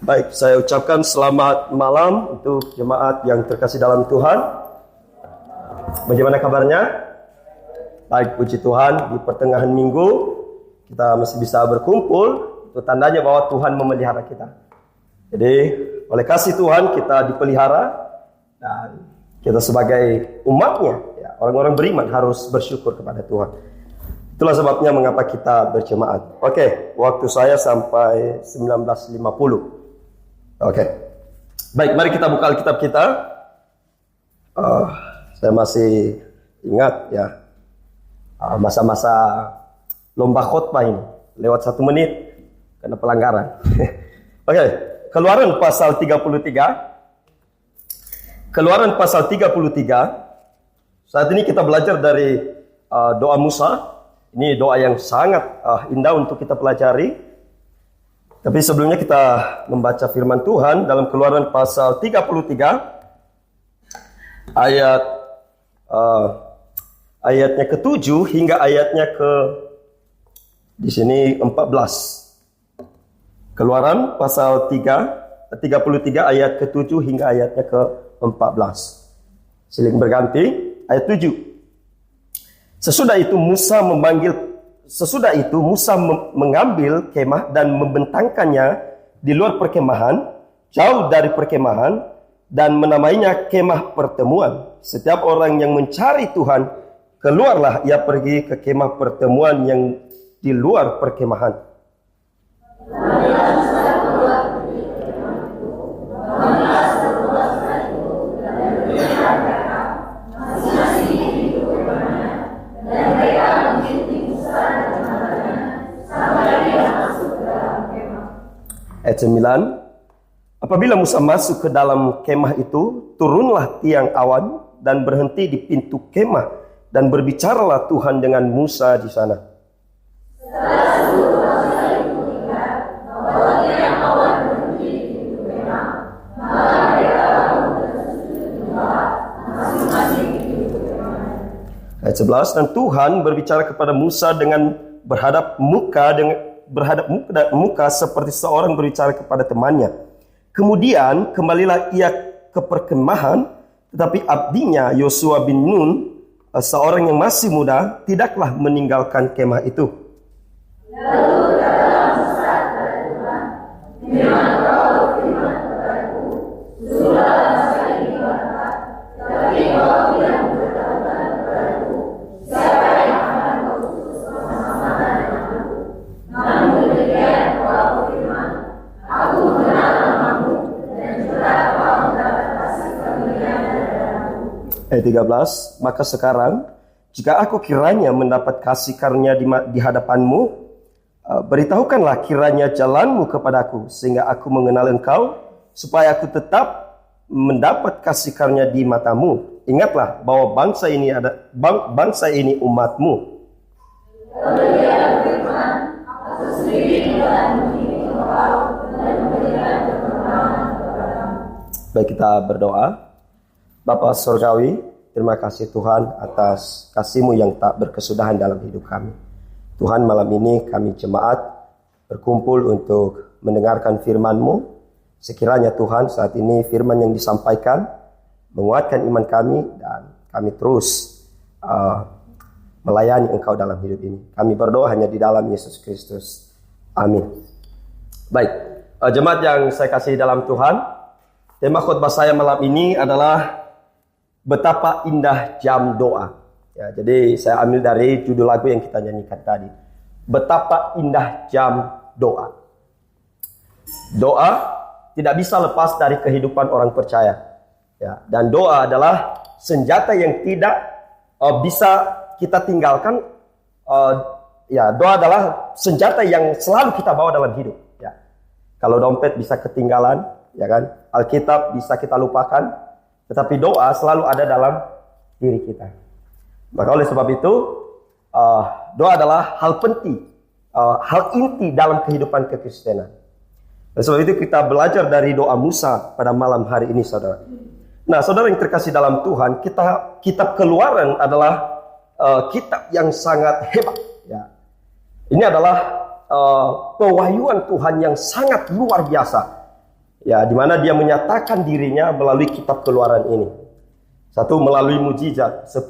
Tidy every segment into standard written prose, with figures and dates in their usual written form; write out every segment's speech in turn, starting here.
Baik, saya ucapkan selamat malam untuk jemaat yang terkasih dalam Tuhan. Bagaimana kabarnya? Baik, puji Tuhan, di pertengahan minggu kita masih bisa berkumpul. Itu tandanya bahwa Tuhan memelihara kita. Jadi, oleh kasih Tuhan kita dipelihara. Dan kita sebagai umatnya, ya, orang-orang beriman harus bersyukur kepada Tuhan. Itulah sebabnya mengapa kita berjemaat. Oke, waktu saya sampai 19.50. Oke. Baik, mari kita buka Alkitab kita. Saya masih ingat ya masa-masa lomba khotbah ini. Lewat 1 menit karena pelanggaran. Oke, Keluaran pasal 33. Keluaran pasal 33. Saat ini kita belajar dari doa Musa. Ini doa yang sangat indah untuk kita pelajari. Tapi sebelumnya kita membaca firman Tuhan dalam Keluaran pasal 33 ayatnya ke-7 hingga ayatnya di sini 14. Keluaran pasal 33 ayat ke-7 hingga ayatnya ke-14. Siling berganti. Ayat 7. Sesudah itu Musa mengambil kemah dan membentangkannya di luar perkemahan, jauh dari perkemahan, dan menamainya kemah pertemuan. Setiap orang yang mencari Tuhan, keluarlah ia pergi ke kemah pertemuan yang di luar perkemahan. Ayat 9. Apabila Musa masuk ke dalam kemah itu, turunlah tiang awan dan berhenti di pintu kemah, dan berbicaralah Tuhan dengan Musa di sana. Ayat 11. Dan Tuhan berbicara kepada Musa dengan berhadap muka seperti seorang berbicara kepada temannya. Kemudian kembalilah ia ke perkemahan, tetapi abdinya Yosua bin Nun, seorang yang masih muda, tidaklah meninggalkan kemah itu. Lalu katalah Musa kepada Tuhan, "Firman Kau berfirman kepadaku, sudahlah bangsa ini berangkat, tapi Kau tidak memberitahukan kepadaku siapa yang akan Kau utus bersama-sama denganku. Namun demikian Kau berfirman, aku mengenal namamu, dan juga Kau mendapat kasih karunia daripadaku." Ayat 13. Maka sekarang, jika aku kiranya mendapat kasih karunia di hadapanmu, beritahukanlah kiranya jalanmu kepadaku, sehingga aku mengenal engkau, supaya aku tetap mendapat kasih karunia di matamu. Ingatlah bahwa bangsa ini umatmu. Baik, kita berdoa. Bapa Surgawi, terima kasih Tuhan atas kasih-Mu yang tak berkesudahan dalam hidup kami. Tuhan, malam ini kami jemaat berkumpul untuk mendengarkan firman-Mu. Sekiranya Tuhan saat ini firman yang disampaikan menguatkan iman kami, dan kami terus melayani Engkau dalam hidup ini. Kami berdoa hanya di dalam Yesus Kristus. Amin. Baik, jemaat yang saya kasih dalam Tuhan, tema khotbah saya malam ini adalah betapa indah jam doa. Ya, jadi saya ambil dari judul lagu yang kita nyanyikan tadi. Betapa indah jam doa. Doa tidak bisa lepas dari kehidupan orang percaya. Ya, dan doa adalah senjata yang tidak bisa kita tinggalkan. Doa adalah senjata yang selalu kita bawa dalam hidup. Ya. Kalau dompet bisa ketinggalan, ya kan? Alkitab bisa kita lupakan. Tetapi doa selalu ada dalam diri kita. Maka oleh sebab itu, doa adalah hal penting, hal inti dalam kehidupan kekristenan. Oleh sebab itu kita belajar dari doa Musa pada malam hari ini, saudara. Nah, saudara yang terkasih dalam Tuhan, kitab Keluaran adalah kitab yang sangat hebat. Ya. Ini adalah pewahyuan Tuhan yang sangat luar biasa. Ya, di mana dia menyatakan dirinya melalui kitab Keluaran ini. Satu, melalui mujizat 10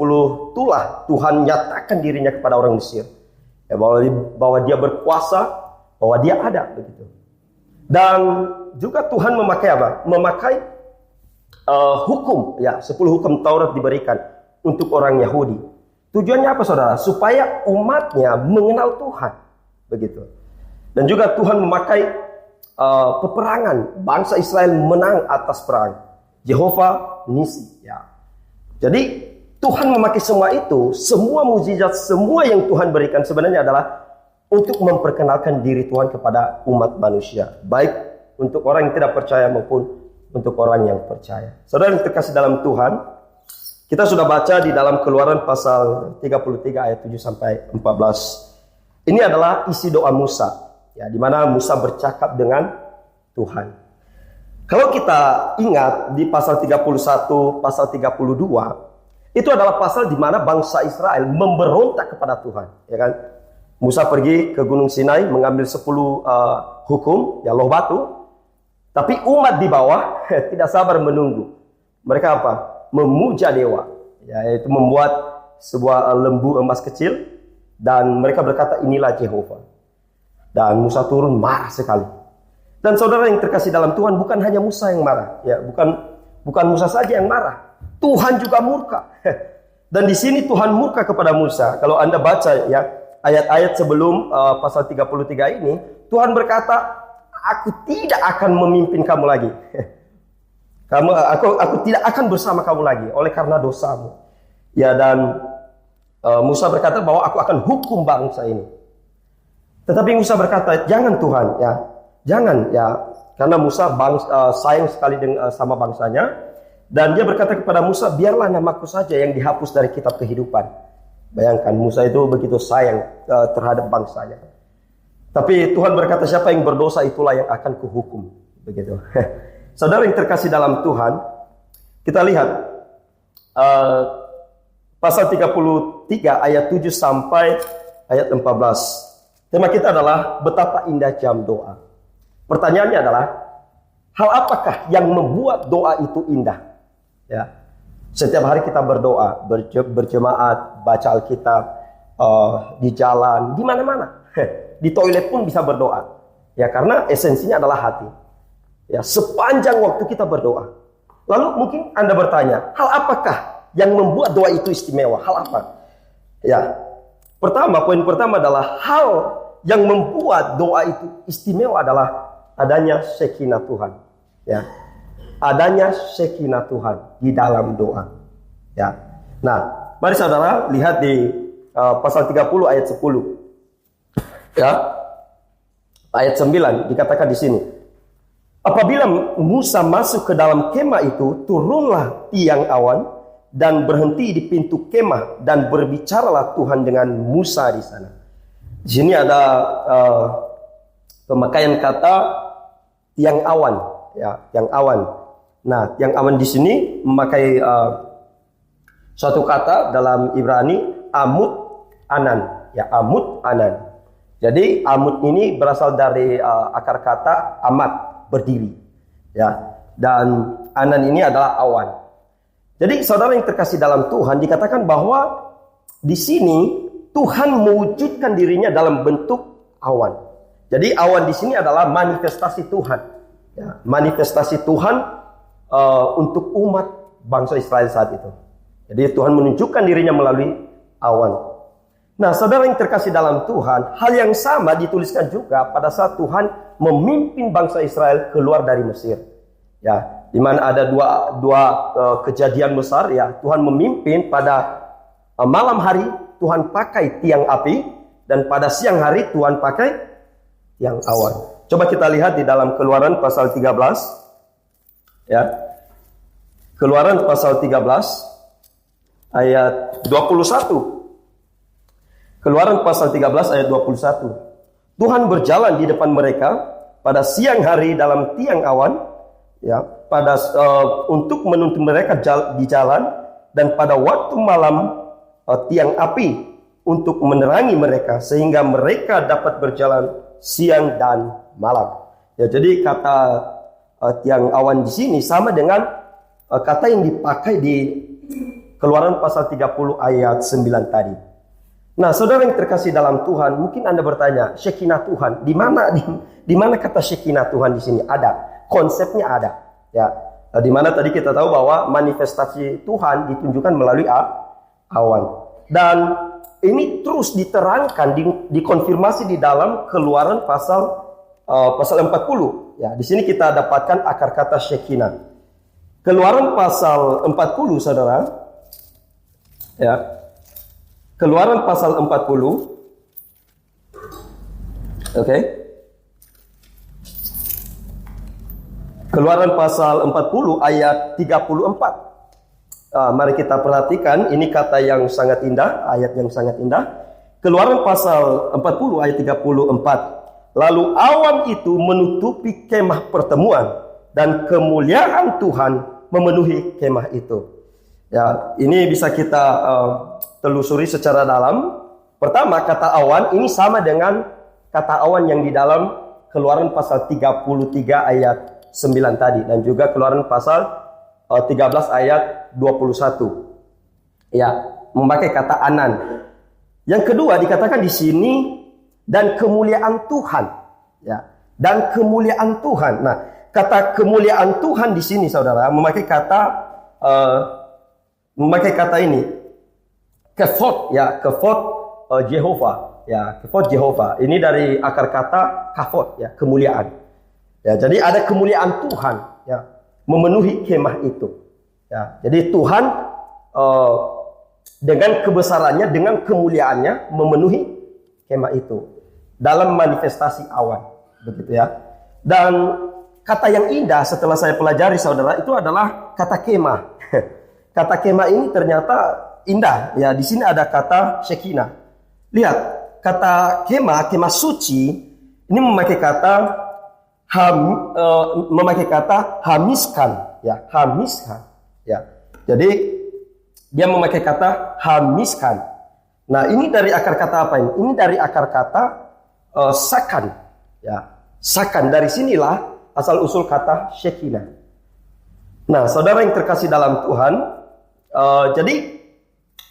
tulah Tuhan nyatakan dirinya kepada orang Mesir. Ya, bahwa dia berkuasa, bahwa dia ada begitu. Dan juga Tuhan memakai apa? Memakai hukum, ya, 10 hukum Taurat diberikan untuk orang Yahudi. Tujuannya apa, saudara? Supaya umatnya mengenal Tuhan, begitu. Dan juga Tuhan memakai peperangan, bangsa Israel menang atas perang. Jehovah Nisi, ya. Jadi Tuhan memakai semua itu, semua mujizat, semua yang Tuhan berikan sebenarnya adalah untuk memperkenalkan diri Tuhan kepada umat manusia, baik untuk orang yang tidak percaya maupun untuk orang yang percaya. Saudara yang terkasih dalam Tuhan, kita sudah baca di dalam Keluaran pasal 33 ayat 7 sampai 14. Ini adalah isi doa Musa, ya, di mana Musa bercakap dengan Tuhan. Kalau kita ingat di pasal 31, pasal 32, itu adalah pasal di mana bangsa Israel memberontak kepada Tuhan, ya kan? Musa pergi ke Gunung Sinai mengambil 10 hukum, ya, loh batu. Tapi umat di bawah tidak sabar menunggu. Mereka apa? Memuja dewa, yaitu membuat sebuah lembu emas kecil dan mereka berkata inilah Jehovah. Dan Musa turun marah sekali. Dan saudara yang terkasih dalam Tuhan, bukan hanya Musa yang marah, ya, bukan Musa saja yang marah. Tuhan juga murka. Dan di sini Tuhan murka kepada Musa. Kalau Anda baca, ya, ayat-ayat sebelum pasal 33 ini, Tuhan berkata, aku tidak akan memimpin kamu lagi. Aku tidak akan bersama kamu lagi oleh karena dosamu. Ya, dan Musa berkata bahwa aku akan hukum bangsa ini. Tetapi Musa berkata, jangan Tuhan, ya. Jangan, ya, karena Musa sayang sekali sama bangsanya, dan dia berkata kepada Musa, biarlah namaku saja yang dihapus dari kitab kehidupan. Bayangkan, Musa itu begitu sayang terhadap bangsanya. Tapi Tuhan berkata, siapa yang berdosa itulah yang akan kuhukum, begitu. Saudara yang terkasih dalam Tuhan, kita lihat pasal 33 ayat 7 sampai ayat 14. Tema kita adalah betapa indah jam doa. Pertanyaannya adalah, hal apakah yang membuat doa itu indah? Ya, setiap hari kita berdoa, berjemaat, baca Alkitab, di jalan, di mana-mana, di toilet pun bisa berdoa. Ya, karena esensinya adalah hati. Ya, sepanjang waktu kita berdoa. Lalu mungkin Anda bertanya, hal apakah yang membuat doa itu istimewa? Hal apa? Ya, poin pertama adalah hal yang membuat doa itu istimewa adalah adanya Shekinah Tuhan, ya, adanya Shekinah Tuhan di dalam doa, ya. Nah, mari saudara lihat di pasal 30 ayat 10, ya, ayat 9 dikatakan di sini, apabila Musa masuk ke dalam kemah itu, turunlah tiang awan dan berhenti di pintu kemah dan berbicaralah Tuhan dengan Musa di sana. Di sini ada pemakaian kata tiang awan, ya, tiang awan. Nah, tiang awan di sini memakai suatu kata dalam Ibrani, amud anan, ya, amud anan. Jadi amud ini berasal dari akar kata amat, berdiri, ya, dan anan ini adalah awan. Jadi saudara yang terkasih dalam Tuhan, dikatakan bahwa di sini Tuhan mewujudkan dirinya dalam bentuk awan. Jadi awan di sini adalah manifestasi Tuhan, ya, manifestasi Tuhan untuk umat bangsa Israel saat itu. Jadi Tuhan menunjukkan dirinya melalui awan. Nah, saudara yang terkasih dalam Tuhan, hal yang sama dituliskan juga pada saat Tuhan memimpin bangsa Israel keluar dari Mesir. Ya, di mana ada dua kejadian besar, ya. Tuhan memimpin pada malam hari Tuhan pakai tiang api, dan pada siang hari Tuhan pakai tiang awan. Coba kita lihat di dalam Keluaran pasal 13, ya. Keluaran pasal 13 ayat 21. Keluaran pasal 13 ayat 21. Tuhan berjalan di depan mereka pada siang hari dalam tiang awan, ya, untuk menuntun mereka di jalan, dan pada waktu malam tiang api untuk menerangi mereka sehingga mereka dapat berjalan siang dan malam. Ya, jadi kata tiang awan di sini sama dengan kata yang dipakai di Keluaran pasal 30 ayat 9 tadi. Nah, saudara yang terkasih dalam Tuhan, mungkin Anda bertanya, Shekinah Tuhan, di mana kata Shekinah Tuhan di sini? Ada, konsepnya ada. Ya, di mana tadi kita tahu bahwa manifestasi Tuhan ditunjukkan melalui awan. Dan ini terus diterangkan, dikonfirmasi di dalam Keluaran pasal 40. Ya, di sini kita dapatkan akar kata Shekinah. Keluaran pasal 40, saudara. Ya. Keluaran pasal 40. Oke. Keluaran pasal 40 ayat 34. Mari kita perhatikan, ini kata yang sangat indah, ayat yang sangat indah. Keluaran pasal 40 ayat 34. Lalu awan itu menutupi kemah pertemuan dan kemuliaan Tuhan memenuhi kemah itu. Ya, ini bisa kita telusuri secara dalam. Pertama, kata awan ini sama dengan kata awan yang di dalam Keluaran pasal 33 ayat 9 tadi, dan juga Keluaran pasal 13 ayat 21. Ya, memakai kata anan. Yang kedua dikatakan di sini dan kemuliaan Tuhan. Ya, dan kemuliaan Tuhan. Nah, kata kemuliaan Tuhan di sini, saudara, memakai kata ini kefod, ya, kefod Jehovah, ya, kefod Jehovah. Ini dari akar kata kafod, ya, kemuliaan. Ya, jadi ada kemuliaan Tuhan, ya, memenuhi kemah itu. Ya, jadi Tuhan dengan kebesarannya, dengan kemuliaannya memenuhi kemah itu dalam manifestasi awan, begitu ya. Dan kata yang indah setelah saya pelajari, saudara, itu adalah kata kemah. Kata kemah ini ternyata indah. Ya, di sini ada kata Shekinah. Lihat, kata kemah suci ini memakai kata hamiskan, ya, hamiskan, ya. Jadi dia memakai kata hamiskan. Nah, ini dari akar kata apa ini? Ini dari akar kata sakan, ya. Sakan, dari sinilah asal usul kata Shekinah. Nah, saudara yang terkasih dalam Tuhan, jadi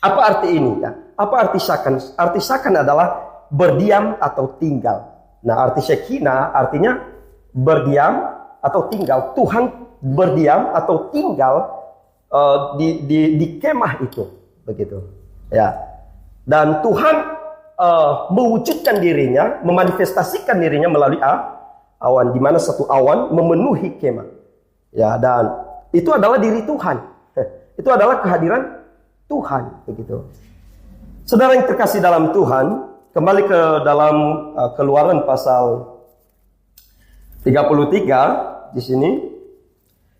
apa arti ini? Ya? Apa arti sakan? Arti sakan adalah berdiam atau tinggal. Nah, arti Shekinah artinya berdiam atau tinggal. Tuhan berdiam atau tinggal di kemah itu, begitu. Ya. Dan Tuhan mewujudkan dirinya, memanifestasikan dirinya melalui awan, di mana satu awan memenuhi kemah. Ya, dan itu adalah diri Tuhan. Itu adalah kehadiran Tuhan, begitu. Saudara yang terkasih dalam Tuhan, kembali ke dalam Keluaran pasal 33 di sini.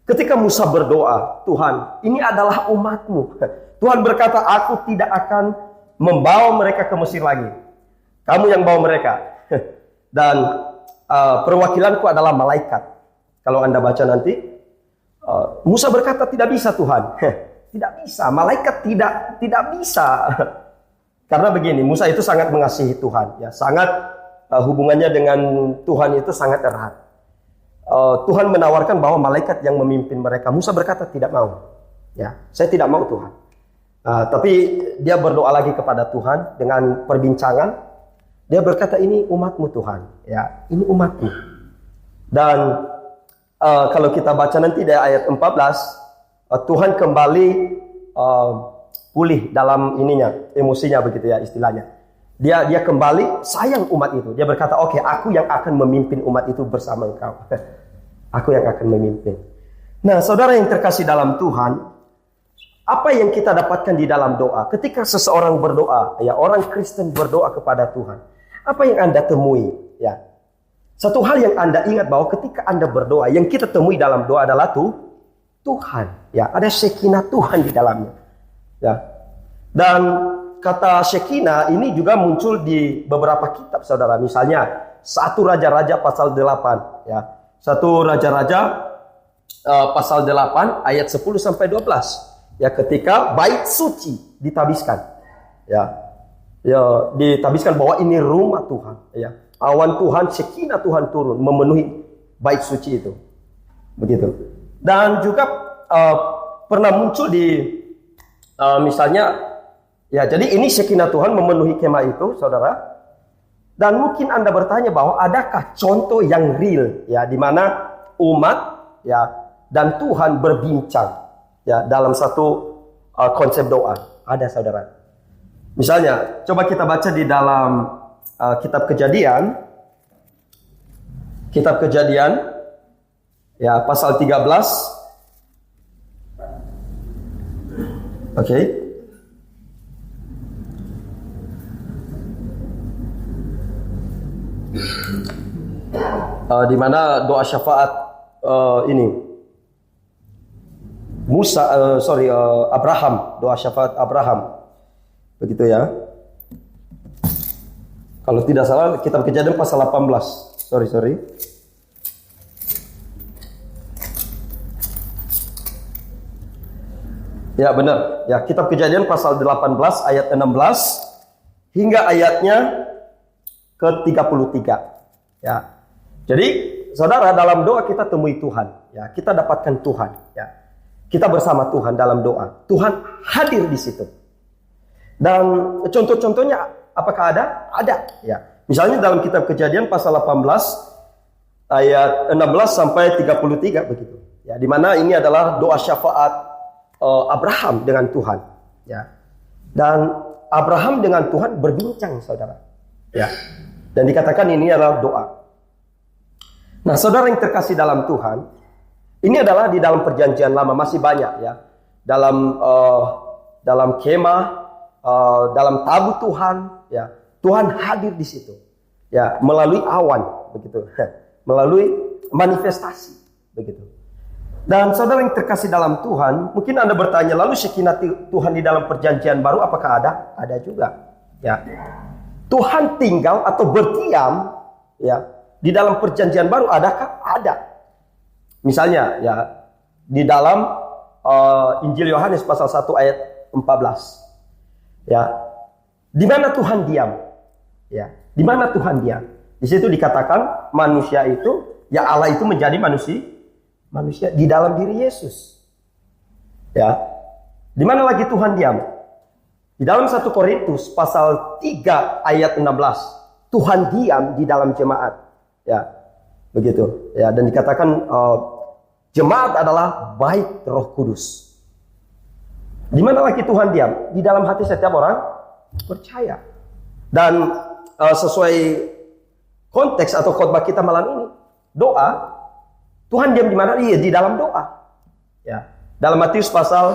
Ketika Musa berdoa, Tuhan, ini adalah umatmu. Tuhan berkata, aku tidak akan membawa mereka ke Mesir lagi. Kamu yang bawa mereka. Dan perwakilanku adalah malaikat. Kalau Anda baca nanti, Musa berkata, tidak bisa Tuhan. Tidak bisa, malaikat tidak bisa. Karena begini, Musa itu sangat mengasihi Tuhan, ya, sangat hubungannya dengan Tuhan itu sangat erat. Tuhan menawarkan bahwa malaikat yang memimpin mereka. Musa berkata tidak mau. Ya, saya tidak mau Tuhan. Tapi dia berdoa lagi kepada Tuhan dengan perbincangan. Dia berkata, ini umatmu Tuhan, ya, ini umatmu. Dan kalau kita baca nanti dari ayat 14, Tuhan kembali pulih dalam emosinya, begitu ya istilahnya. Dia kembali sayang umat itu. Dia berkata, oke, aku yang akan memimpin umat itu bersama engkau. Aku yang akan memimpin. Nah, saudara yang terkasih dalam Tuhan, apa yang kita dapatkan di dalam doa? Ketika seseorang berdoa, ya, orang Kristen berdoa kepada Tuhan, apa yang Anda temui? Ya, satu hal yang Anda ingat bahwa ketika Anda berdoa, yang kita temui dalam doa adalah Tuhan. Ya, ada Shekinah Tuhan di dalamnya. Ya. Dan kata Shekinah ini juga muncul di beberapa kitab, saudara. Misalnya 1 Raja-Raja pasal 8, ya. 1 Raja-Raja pasal 8 ayat 10 sampai 12. Ya, ketika bait suci ditabiskan. Ya. Ya, ditabiskan bahwa ini rumah Tuhan, ya. Awan Tuhan, Shekinah Tuhan turun memenuhi bait suci itu. Begitu. Dan juga pernah muncul di misalnya, ya jadi ini Shekinah Tuhan memenuhi kemah itu, saudara. Dan mungkin Anda bertanya bahwa adakah contoh yang real, ya, di mana umat, ya, dan Tuhan berbincang, ya, dalam satu konsep doa. Ada, saudara. Misalnya, coba kita baca di dalam kitab Kejadian, ya, pasal 13. Oke. Di mana doa syafaat ini Abraham, doa syafaat Abraham, begitu ya. Kalau tidak salah kitab Kejadian pasal 18. Sorry. Ya benar. Ya, kitab Kejadian pasal 18 ayat 16 hingga ayatnya ke-33. Ya. Jadi, saudara, dalam doa kita temui Tuhan, ya. Kita dapatkan Tuhan, ya. Kita bersama Tuhan dalam doa. Tuhan hadir di situ. Dan contoh-contohnya apakah ada? Ada, ya. Misalnya dalam kitab Kejadian pasal 18 ayat 16 sampai 33 begitu. Ya, di mana ini adalah doa syafaat Abraham dengan Tuhan, ya. Dan Abraham dengan Tuhan berbincang, saudara. Ya. Dan dikatakan ini adalah doa. Nah, saudara yang terkasih dalam Tuhan, ini adalah di dalam perjanjian lama, masih banyak, ya. Dalam kemah, dalam tabut Tuhan, ya. Tuhan hadir di situ, ya, melalui awan, begitu, melalui manifestasi, begitu. Dan saudara yang terkasih dalam Tuhan, mungkin Anda bertanya, lalu Shekinah Tuhan di dalam perjanjian baru apakah ada? Ada juga, ya. Tuhan tinggal atau berdiam, ya, di dalam perjanjian baru adakah? Ada. Misalnya, ya, di dalam Injil Yohanes pasal 1 ayat 14, ya, di mana Tuhan diam, ya, di mana Tuhan diam. Di situ dikatakan manusia itu, ya, Allah itu menjadi manusia di dalam diri Yesus. Ya. Di mana lagi Tuhan diam? Di dalam 1 Korintus pasal 3 ayat 16, Tuhan diam di dalam jemaat. Ya. Begitu. Ya, dan dikatakan jemaat adalah bait Roh Kudus. Di mana lagi Tuhan diam? Di dalam hati setiap orang percaya. Dan sesuai konteks atau khotbah kita malam ini, doa, Tuhan diam di mana? Iya, di dalam doa. Ya. Dalam Matius pasal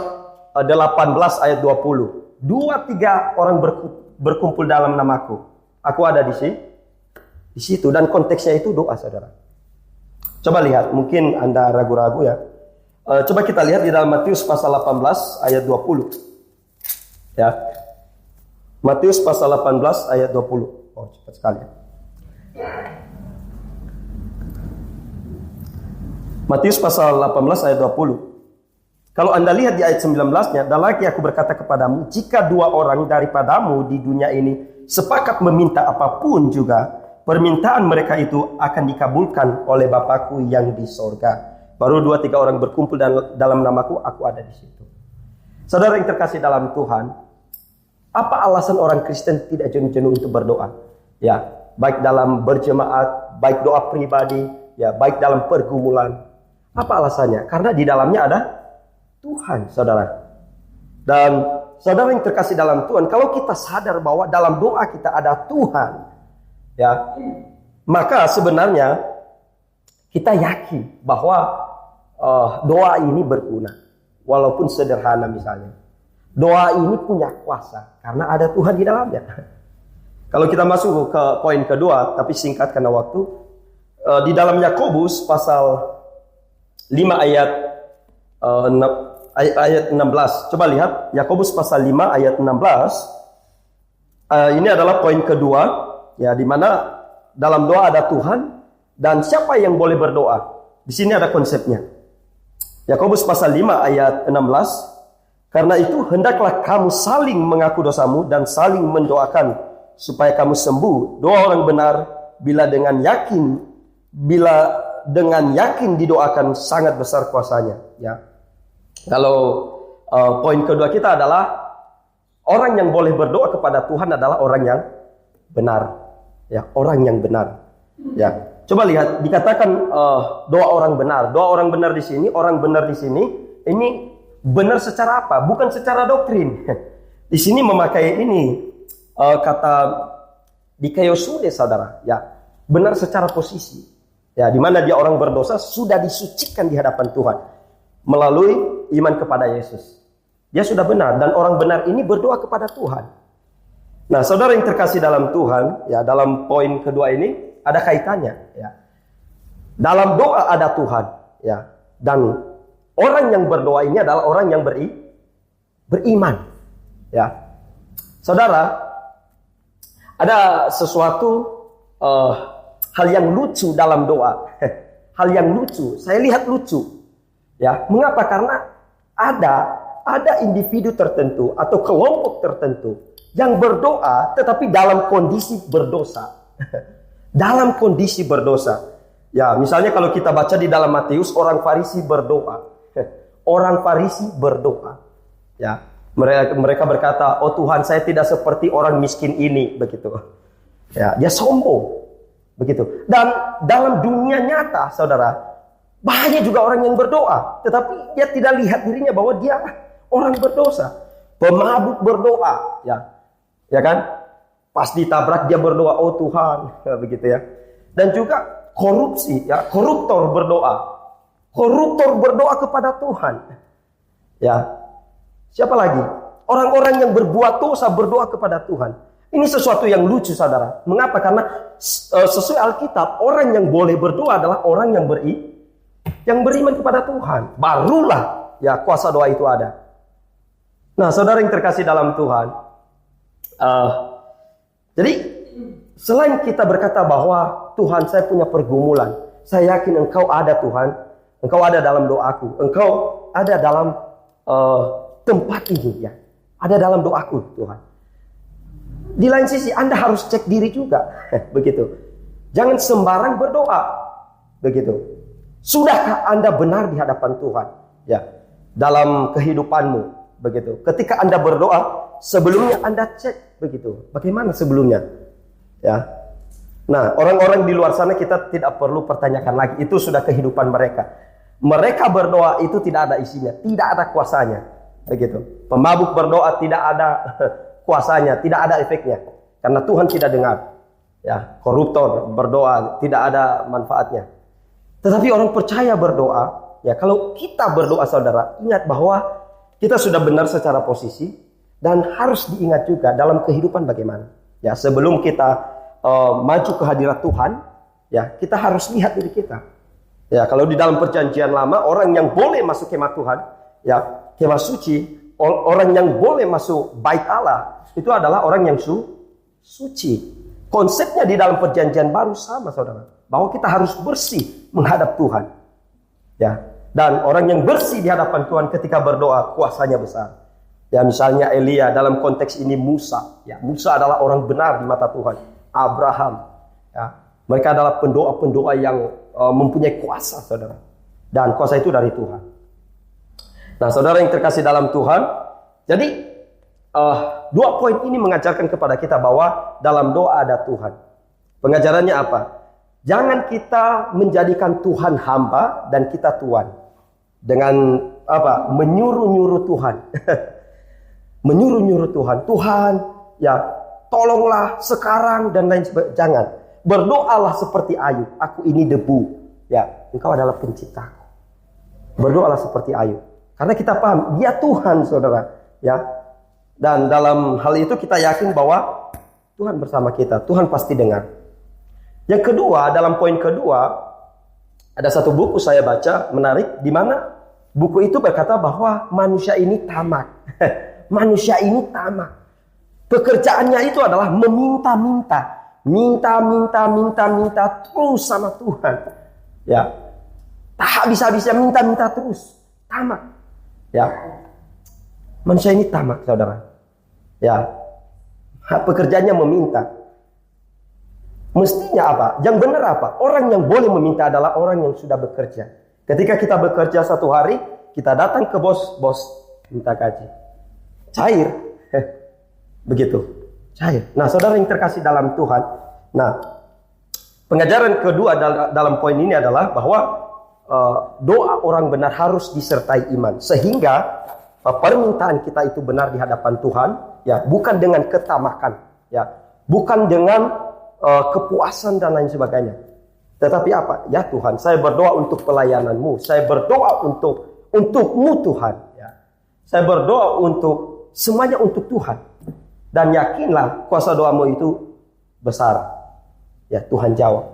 18 ayat 20. 2-3 orang berkumpul dalam namaku, aku ada di situ. Dan konteksnya itu doa, saudara. Coba lihat, mungkin Anda ragu-ragu, ya. Coba kita lihat di dalam Matius pasal 18 ayat 20. Ya. Matius pasal 18 ayat 20. Oh, cepat sekali. Matius pasal 18 ayat 20. Kalau Anda lihat di ayat 19-nya, dan lagi aku berkata kepadamu, jika 2 orang daripadamu di dunia ini sepakat meminta apapun juga, permintaan mereka itu akan dikabulkan oleh Bapakku yang di sorga. Baru 2-3 orang berkumpul dalam namaku, aku ada di situ. Saudara yang terkasih dalam Tuhan, apa alasan orang Kristen tidak jenuh-jenuh untuk berdoa? Ya, baik dalam berjemaat, baik doa pribadi, ya, baik dalam pergumulan. Apa alasannya? Karena di dalamnya ada Tuhan, saudara. Dan saudara yang terkasih dalam Tuhan, kalau kita sadar bahwa dalam doa kita ada Tuhan, ya, maka sebenarnya kita yakin bahwa doa ini berguna, walaupun sederhana misalnya. Doa ini punya kuasa karena ada Tuhan di dalamnya. Kalau kita masuk ke poin kedua, tapi singkat karena waktu, di dalam Yakobus pasal 5 ayat 16. Coba lihat Yakobus pasal 5 ayat 16. Ini adalah poin kedua, ya, di mana dalam doa ada Tuhan dan siapa yang boleh berdoa. Di sini ada konsepnya. Yakobus pasal 5 ayat 16. Karena itu hendaklah kamu saling mengaku dosamu dan saling mendoakan supaya kamu sembuh. Doa orang benar bila dengan yakin didoakan sangat besar kuasanya. Ya, kalau poin kedua kita adalah orang yang boleh berdoa kepada Tuhan adalah orang yang benar. Ya, orang yang benar. Ya, coba lihat dikatakan doa orang benar. Doa orang benar di sini, orang benar di sini. Ini benar secara apa? Bukan secara doktrin. Di sini memakai ini kata dikayosude, saudara. Ya, benar secara posisi. Ya, di mana dia orang berdosa sudah disucikan di hadapan Tuhan melalui iman kepada Yesus. Dia sudah benar dan orang benar ini berdoa kepada Tuhan. Nah, saudara yang terkasih dalam Tuhan, ya, dalam poin kedua ini ada kaitannya, ya. Dalam doa ada Tuhan, ya. Dan orang yang berdoa ini adalah orang yang beriman, ya. Saudara, ada sesuatu hal yang lucu dalam doa. Hal yang lucu, saya lihat lucu. Ya, mengapa? Karena ada individu tertentu atau kelompok tertentu yang berdoa tetapi dalam kondisi berdosa. Dalam kondisi berdosa. Ya, misalnya kalau kita baca di dalam Matius, orang Farisi berdoa. Orang Farisi berdoa. Ya, mereka berkata, "Oh Tuhan, saya tidak seperti orang miskin ini," begitu. Ya, dia sombong. Begitu. Dan dalam dunia nyata, saudara, banyak juga orang yang berdoa, tetapi dia tidak lihat dirinya bahwa dia orang berdosa. Pemabuk berdoa, ya. Ya kan? Pas ditabrak dia berdoa, "Oh Tuhan," ya, begitu ya. Dan juga korupsi, ya, koruptor berdoa. Koruptor berdoa kepada Tuhan. Ya. Siapa lagi? Orang-orang yang berbuat dosa berdoa kepada Tuhan. Ini sesuatu yang lucu, saudara. Mengapa? Karena sesuai Alkitab, orang yang boleh berdoa adalah orang yang beriman kepada Tuhan. Barulah ya kuasa doa itu ada. Nah, saudara yang terkasih dalam Tuhan, jadi selain kita berkata bahwa Tuhan, saya punya pergumulan, saya yakin Engkau ada, Tuhan. Engkau ada dalam doaku. Engkau ada dalam tempat ini, ya. Ada dalam doaku, Tuhan. Di lain sisi, Anda harus cek diri juga. Begitu. Jangan sembarang berdoa. Begitu. Sudahkah Anda benar di hadapan Tuhan? Ya. Dalam kehidupanmu. Begitu. Ketika Anda berdoa, sebelumnya Anda cek. Begitu. Bagaimana sebelumnya? Ya. Nah, orang-orang di luar sana kita tidak perlu pertanyakan lagi. Itu sudah kehidupan mereka. Mereka berdoa itu tidak ada isinya. Tidak ada kuasanya. Begitu. Pemabuk berdoa tidak ada kuasanya, tidak ada efeknya, karena Tuhan tidak dengar. Ya, koruptor berdoa tidak ada manfaatnya. Tetapi orang percaya berdoa, ya, kalau kita berdoa, saudara, ingat bahwa kita sudah benar secara posisi dan harus diingat juga dalam kehidupan bagaimana. Ya, sebelum kita maju ke hadirat Tuhan, ya, kita harus lihat diri kita. Ya, kalau di dalam perjanjian lama, orang yang boleh masuk kemah Tuhan, ya, kemah suci, orang yang boleh masuk bait Allah, itu adalah orang yang suci. Konsepnya di dalam perjanjian baru sama, saudara. Bahwa kita harus bersih menghadap Tuhan. Ya. Dan orang yang bersih di hadapan Tuhan ketika berdoa, kuasanya besar. Ya, misalnya Elia, dalam konteks ini Musa. Ya, Musa adalah orang benar di mata Tuhan. Abraham. Ya. Mereka adalah pendoa-pendoa yang mempunyai kuasa, saudara. Dan kuasa itu dari Tuhan. Nah, saudara yang terkasih dalam Tuhan, jadi dua poin ini mengajarkan kepada kita bahwa dalam doa ada Tuhan. Pengajarannya apa? Jangan kita menjadikan Tuhan hamba dan kita tuan. Dengan apa? Menyuruh-nyuruh Tuhan. Menyuruh-nyuruh Tuhan. Tuhan, ya, tolonglah sekarang dan lain sebagainya. Jangan. Berdoalah seperti Ayub. Aku ini debu. Ya, Engkau adalah penciptaku. Berdoalah seperti Ayub. Karena kita paham, dia Tuhan, saudara. Ya. Dan dalam hal itu kita yakin bahwa Tuhan bersama kita. Tuhan pasti dengar. Yang kedua, dalam poin kedua, ada satu buku saya baca menarik, di mana buku itu berkata bahwa manusia ini tamak. Manusia ini tamak. Pekerjaannya itu adalah meminta-minta. Minta terus sama Tuhan. Ya. Tak habis-habisnya minta terus. Tamak. Ya, manusia ini tamak, saudara. Ya, pekerjaannya meminta. Mestinya apa? Yang benar apa? Orang yang boleh meminta adalah orang yang sudah bekerja. Ketika kita bekerja satu hari, kita datang ke bos minta gaji. Cair. Begitu. Cair. Nah, saudara yang terkasih dalam Tuhan. Nah, pengajaran kedua dalam poin ini adalah bahwa doa orang benar harus disertai iman. Sehingga permintaan kita itu benar di hadapan Tuhan. Ya, bukan dengan ketamakan. Ya, bukan dengan kepuasan dan lain sebagainya. Tetapi apa? Ya Tuhan, saya berdoa untuk pelayananmu. Saya berdoa untukmu Tuhan. Ya. Saya berdoa untuk semuanya untuk Tuhan. Dan yakinlah kuasa doamu itu besar. Ya Tuhan jawab.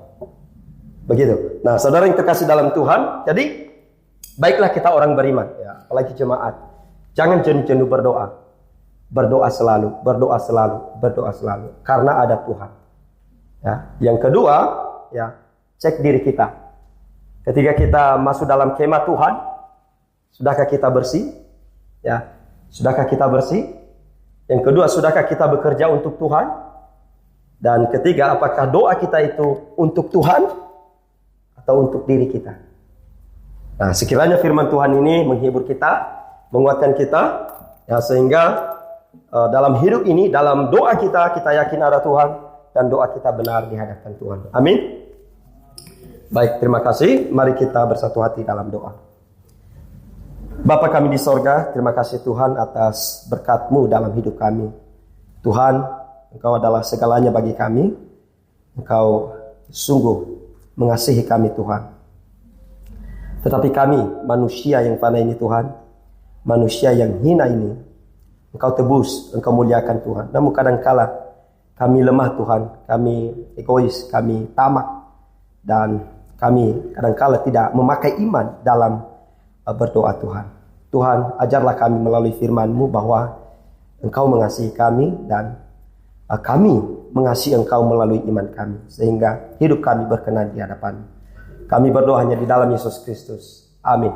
Begitu. Nah saudara yang terkasih dalam Tuhan. Jadi baiklah kita orang beriman. Ya, apalagi jemaat. Jangan jenuh-jenuh berdoa. Berdoa selalu. Berdoa selalu. Berdoa selalu. Karena ada Tuhan. Ya. Yang kedua, ya, cek diri kita. Ketika kita masuk dalam kemah Tuhan, sudahkah kita bersih? Ya, sudahkah kita bersih? Yang kedua, sudahkah kita bekerja untuk Tuhan? Dan ketiga, apakah doa kita itu untuk Tuhan atau untuk diri kita? Nah, sekiranya firman Tuhan ini menghibur kita, menguatkan kita, ya, sehingga dalam hidup ini, dalam doa kita yakin ada Tuhan. Dan doa kita benar di hadapan Tuhan. Amin. Baik, terima kasih. Mari kita bersatu hati dalam doa. Bapa kami di sorga, terima kasih Tuhan atas berkat-Mu dalam hidup kami. Tuhan, Engkau adalah segalanya bagi kami. Engkau sungguh mengasihi kami Tuhan. Tetapi kami, manusia yang fana ini Tuhan, manusia yang hina ini, Engkau tebus, Engkau muliakan Tuhan. Namun kadangkala kami lemah Tuhan, kami egois, kami tamak, dan kami kadangkala tidak memakai iman dalam berdoa Tuhan. Tuhan, ajarlah kami melalui firman-Mu bahwa Engkau mengasihi kami dan kami mengasihi Engkau melalui iman kami. Sehingga hidup kami berkenan di hadapan-Mu. Kami berdoa hanya di dalam Yesus Kristus. Amin.